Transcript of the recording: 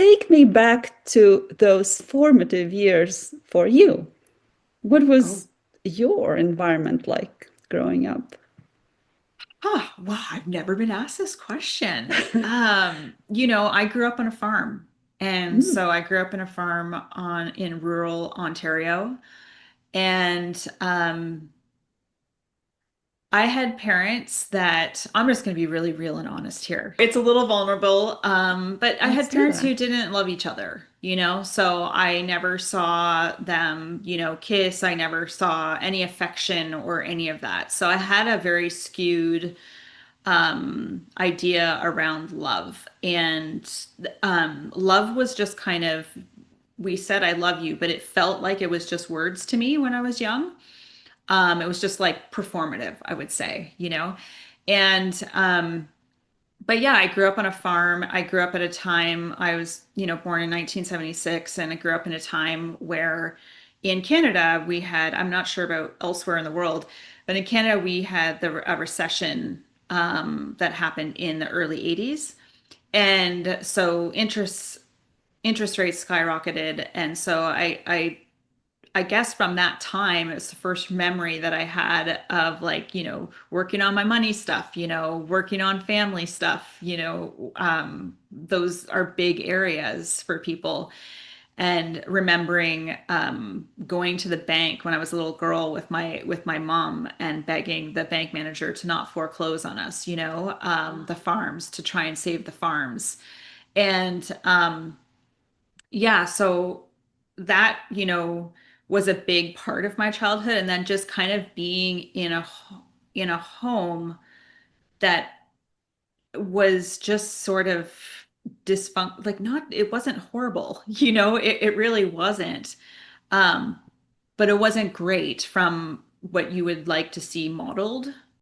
take me back to those formative years for you. What Oh, was your environment like growing up? wow, I've never been asked this question. I grew up on a farm. And Mm, so I grew up in a farm in rural Ontario. And I had parents that I'm just going to be really real and honest here. It's a little vulnerable, but I let's had do parents who that. didn't love each other, so I never saw them, kiss. I never saw any affection or any of that. So I had a very skewed idea around love. And love was just kind of, we said, I love you, but it felt like it was just words to me when I was young. It was just like performative, I would say, And but yeah, I grew up on a farm. I grew up at a time I was, born in 1976, and I grew up in a time where in Canada we had, I'm not sure about elsewhere in the world, but in Canada we had a recession that happened in the early 80s. And so interest rates skyrocketed. And so I guess from that time, it was the first memory that I had of, like, working on my money stuff, working on family stuff, those are big areas for people. And remembering going to the bank when I was a little girl with my mom and begging the bank manager to not foreclose on us, the farms, to try and save the farms. And yeah, so that, was a big part of my childhood. And then just kind of being in a home that was just sort of dysfunct, like, not, it wasn't horrible, it really wasn't. Um, but it wasn't great from what you would like to see modeled.